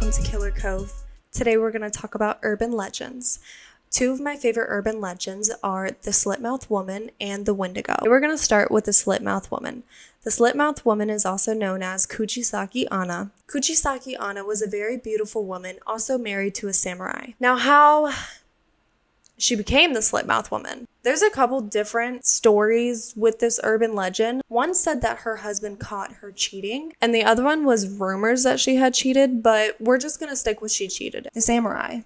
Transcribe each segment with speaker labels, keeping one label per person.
Speaker 1: welcome to Killer Cove. Today we're going to talk about urban legends. Two of my favorite urban legends are the Slitmouth Woman and the Wendigo. We're going to start with the Slitmouth Woman. The Slitmouth Woman is also known as Kuchisake Anna. Kuchisake Anna was a very beautiful woman, also married to a samurai. Now, how she became the Slitmouth Woman. There's a couple different stories with this urban legend. One said that her husband caught her cheating, and the other one was rumors that she had cheated, but we're just gonna stick with she cheated. The samurai.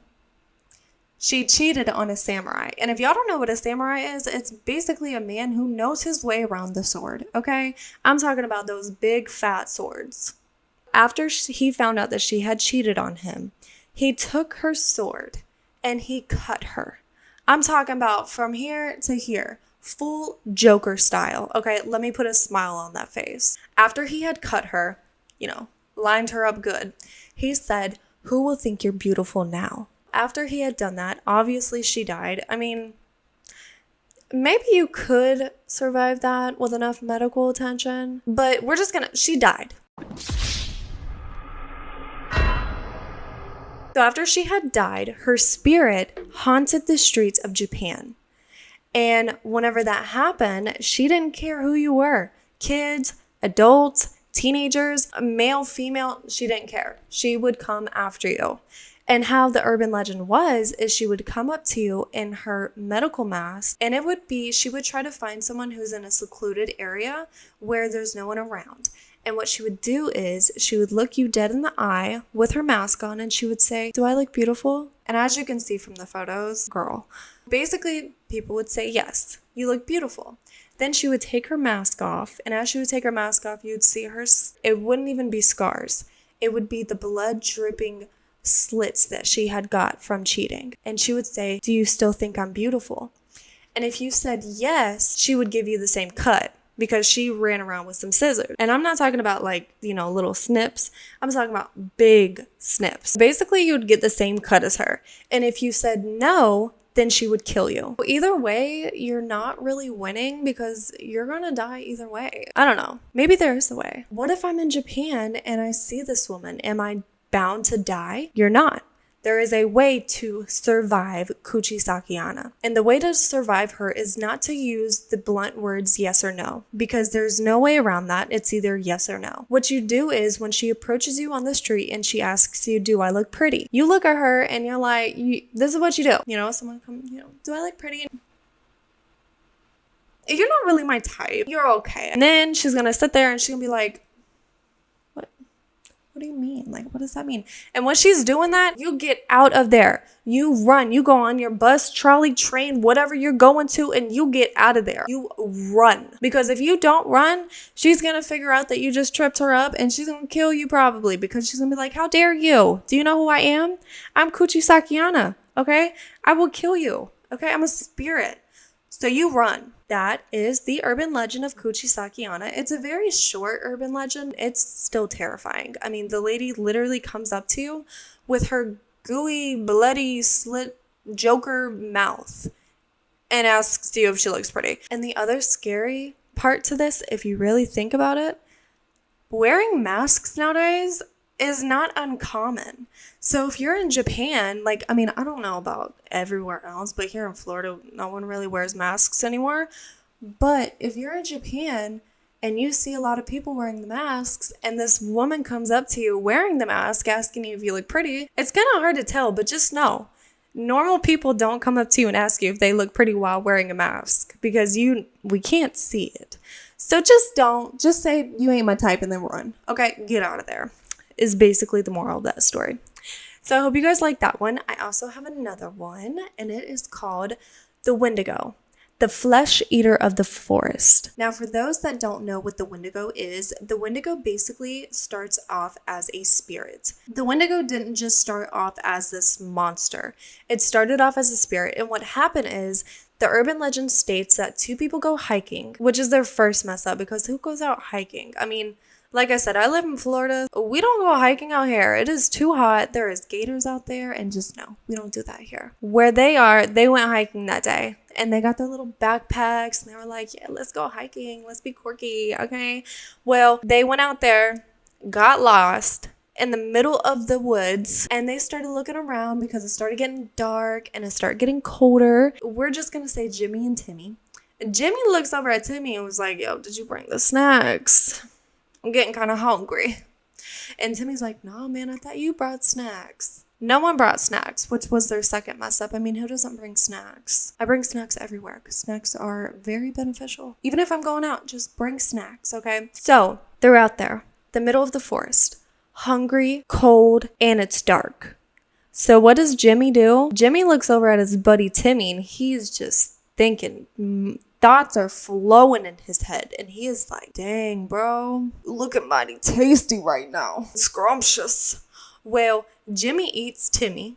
Speaker 1: She cheated on a samurai. And if y'all don't know what a samurai is, it's basically a man who knows his way around the sword, okay? I'm talking about those big fat swords. After he found out that she had cheated on him, he took her sword and he cut her. I'm talking about from here to here, full Joker style. Okay, let me put a smile on that face. After he had cut her, lined her up good, he said, "Who will think you're beautiful now?" After he had done that, obviously she died. I mean, maybe you could survive that with enough medical attention, but she died. So after she had died, her spirit haunted the streets of Japan. And whenever that happened, she didn't care who you were. Kids, adults, teenagers, male, female, she didn't care. She would come after you. And how the urban legend is she would come up to you in her medical mask, and she would try to find someone who's in a secluded area where there's no one around. And what she would do is she would look you dead in the eye with her mask on, and she would say, "Do I look beautiful?" And as you can see from the photos, girl, basically people would say, "Yes, you look beautiful." Then she would take her mask off, and as she would take her mask off, you'd see her, it wouldn't even be scars. It would be the blood dripping slits that she had got from cheating. And she would say, "Do you still think I'm beautiful?" And if you said yes, she would give you the same cut, because she ran around with some scissors. And I'm not talking about little snips. I'm talking about big snips. Basically, you'd get the same cut as her. And if you said no, then she would kill you. Either way, you're not really winning because you're gonna die either way. I don't know. Maybe there is a way. What if I'm in Japan and I see this woman? Am I bound to die? You're not. There is a way to survive Kuchisake Anna. And the way to survive her is not to use the blunt words yes or no, because there's no way around that. It's either yes or no. What you do is when she approaches you on the street and she asks you, "Do I look pretty?" You look at her and you're like, this is what you do. Someone come, "Do I look pretty?" If you're not really my type, you're okay. And then she's gonna sit there and she's gonna be like, "What do you mean? What does that mean?" And when she's doing that, you get out of there. You run. You go on your bus, trolley, train, whatever you're going to, and you get out of there. You run. Because if you don't run, she's going to figure out that you just tripped her up, and she's going to kill you probably, because she's going to be like, "How dare you? Do you know who I am? I'm Kuchisake Anna, okay? I will kill you, okay? I'm a spirit." So you run. That is the urban legend of Kuchisake Anna. It's a very short urban legend. It's still terrifying. I mean, the lady literally comes up to you with her gooey, bloody, slit Joker mouth and asks you if she looks pretty. And the other scary part to this, if you really think about it, wearing masks nowadays is not uncommon. So if you're in Japan, I don't know about everywhere else, but here in Florida, no one really wears masks anymore. But if you're in Japan and you see a lot of people wearing the masks, and this woman comes up to you wearing the mask, asking you if you look pretty, it's kind of hard to tell, but just know, normal people don't come up to you and ask you if they look pretty while wearing a mask, because we can't see it. So just say you ain't my type and then run. Okay, get out of there. Is basically the moral of that story. So I hope you guys like that one. I also have another one, and it is called the Wendigo, the flesh eater of the forest. Now, for those that don't know what the Wendigo basically starts off as a spirit. The Wendigo didn't just start off as this monster. It started off as a spirit, and what happened is the urban legend states that two people go hiking, which is their first mess up, because who goes out hiking? I mean, like I said, I live in Florida. We don't go hiking out here. It is too hot. There is gators out there, and just no, we don't do that here. Where they are, they went hiking that day, and they got their little backpacks, and they were like, "Yeah, let's go hiking. Let's be quirky, okay?" Well, they went out there, got lost, in the middle of the woods, and they started looking around because it started getting dark and it started getting colder. We're just gonna say Jimmy and Timmy. Jimmy looks over at Timmy and was like, yo, did you bring the snacks? I'm getting kind of hungry. And Timmy's like, no, man, I thought you brought snacks. No one brought snacks, which was their second mess up. I mean, who doesn't bring snacks? I bring snacks everywhere because snacks are very beneficial. Even if I'm going out, just bring snacks, okay? So they're out there, the middle of the forest, hungry, cold, and it's dark. So what does Jimmy do? Jimmy looks over at his buddy Timmy, and he's just thinking, thoughts are flowing in his head, and he is like, dang, bro, looking mighty tasty right now. Scrumptious. Well, Jimmy eats Timmy.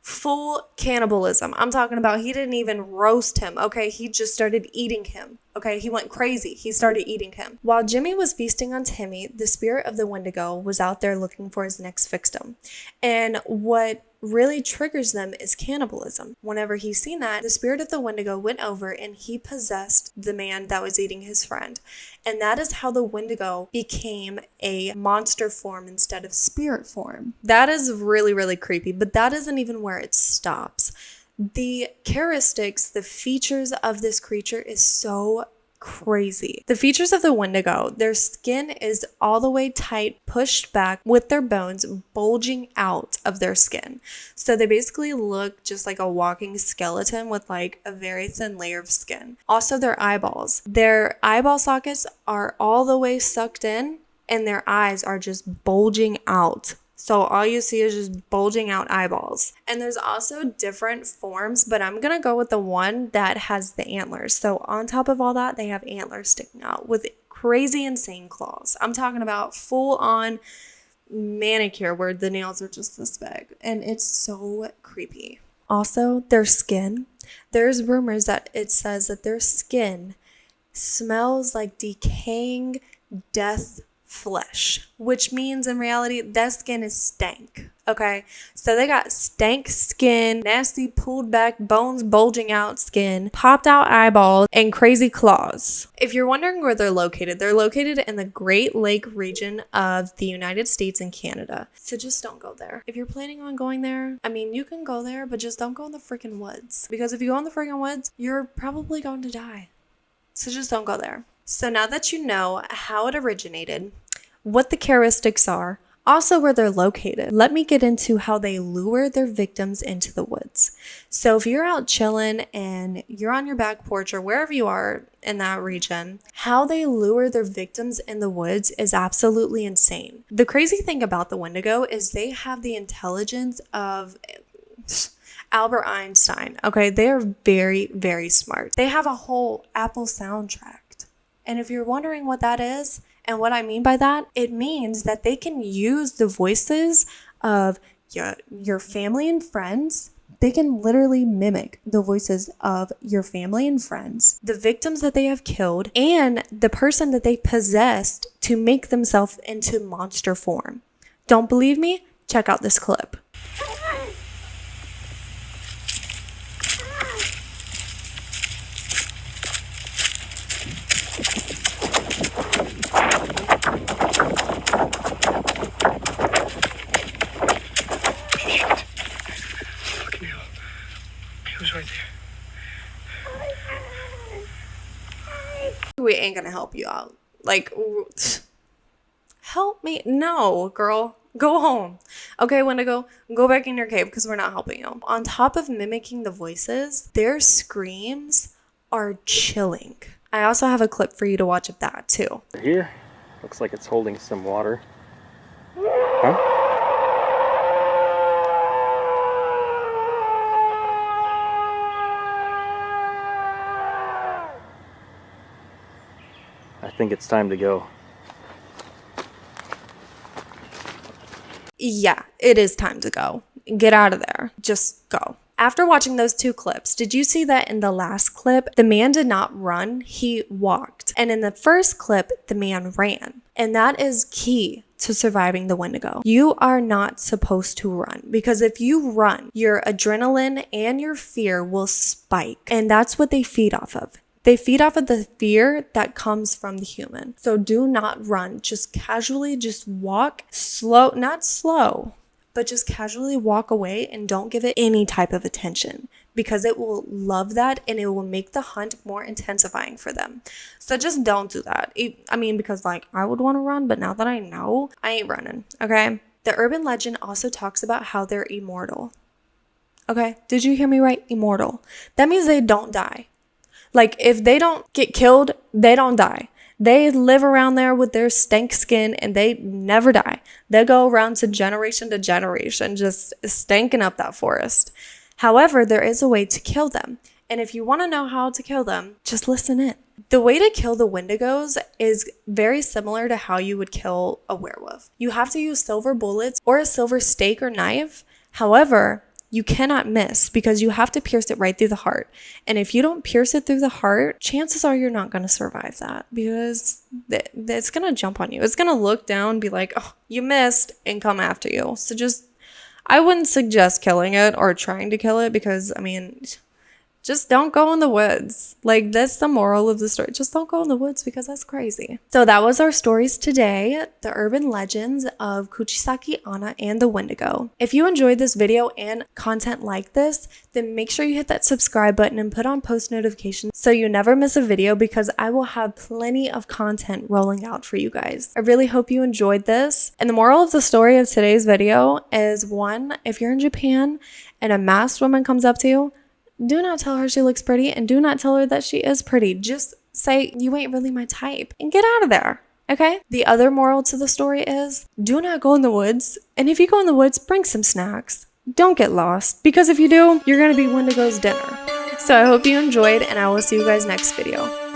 Speaker 1: Full cannibalism. I'm talking about he didn't even roast him, okay? He just started eating him, okay? He went crazy. He started eating him. While Jimmy was feasting on Timmy, the spirit of the Wendigo was out there looking for his next victim. And what really triggers them is cannibalism. Whenever he's seen that, the spirit of the Wendigo went over and he possessed the man that was eating his friend. And that is how the Wendigo became a monster form instead of spirit form. That is really, really creepy, but that isn't even where it stops. The characteristics, the features of this creature is so crazy. The features of the Wendigo, their skin is all the way tight, pushed back with their bones bulging out of their skin. So they basically look just like a walking skeleton with like a very thin layer of skin. Also their eyeball sockets are all the way sucked in and their eyes are just bulging out. So all you see is just bulging out eyeballs. And there's also different forms, but I'm going to go with the one that has the antlers. So on top of all that, they have antlers sticking out with crazy insane claws. I'm talking about full on manicure where the nails are just this big. And it's so creepy. Also, their skin. There's rumors that it says that their skin smells like decaying death flesh, which means in reality that skin is stank. Okay, so they got stank skin, nasty pulled back bones bulging out skin, popped out eyeballs, and crazy claws. If you're wondering where they're located in the Great Lake region of the United States and Canada. So just don't go there. If you're planning on going there, I mean, you can go there, but just don't go in the freaking woods, because if you go in the freaking woods, you're probably going to die. So just don't go there. So now that you know how it originated, what the characteristics are, also where they're located, let me get into how they lure their victims into the woods. So if you're out chilling and you're on your back porch or wherever you are in that region, how they lure their victims in the woods is absolutely insane. The crazy thing about the Wendigo is they have the intelligence of Albert Einstein. Okay, they are very, very smart. They have a whole Apple soundtrack. And if you're wondering what that is, and what I mean by that, it means that they can use the voices of your family and friends. They can literally mimic the voices of your family and friends, the victims that they have killed, and the person that they possessed to make themselves into monster form. Don't believe me? Check out this clip. We ain't gonna help you out. Like, help me? No, girl. Go home. Okay, Wendigo, go back in your cave because we're not helping you. On top of mimicking the voices, their screams are chilling. I also have a clip for you to watch of that too.
Speaker 2: Here, looks like it's holding some water. Huh? I think it's time to go.
Speaker 1: Yeah, it is time to go. Get out of there. Just go. After watching those two clips, did you see that in the last clip, the man did not run, he walked. And in the first clip, the man ran. And that is key to surviving the Wendigo. You are not supposed to run, because if you run, your adrenaline and your fear will spike. And that's what they feed off of. They feed off of the fear that comes from the human. So do not run. Just casually, just walk slow, not slow, but just casually walk away and don't give it any type of attention, because it will love that and it will make the hunt more intensifying for them. So just don't do that. Because like I would want to run, but now that I know, I ain't running, okay? The urban legend also talks about how they're immortal. Okay, did you hear me right? Immortal. That means they don't die. Like if they don't get killed, they don't die. They live around there with their stank skin and they never die. They go around to generation, just stanking up that forest. However, there is a way to kill them. And if you want to know how to kill them, just listen in. The way to kill the Wendigos is very similar to how you would kill a werewolf. You have to use silver bullets or a silver stake or knife. However, you cannot miss because you have to pierce it right through the heart. And if you don't pierce it through the heart, chances are you're not going to survive that, because it's going to jump on you. It's going to look down, be like, oh, you missed, and come after you. So I wouldn't suggest killing it or trying to kill it, because, just don't go in the woods. Like, that's the moral of the story. Just don't go in the woods, because that's crazy. So that was our stories today, the urban legends of Kuchisaki Anna and the Wendigo. If you enjoyed this video and content like this, then make sure you hit that subscribe button and put on post notifications so you never miss a video, because I will have plenty of content rolling out for you guys. I really hope you enjoyed this. And the moral of the story of today's video is, one, if you're in Japan and a masked woman comes up to you, do not tell her she looks pretty, and do not tell her that she is pretty. Just say, you ain't really my type, and get out of there, okay? The other moral to the story is, do not go in the woods. And if you go in the woods, bring some snacks. Don't get lost, because if you do, you're going to be Wendigo's dinner. So I hope you enjoyed, and I will see you guys next video.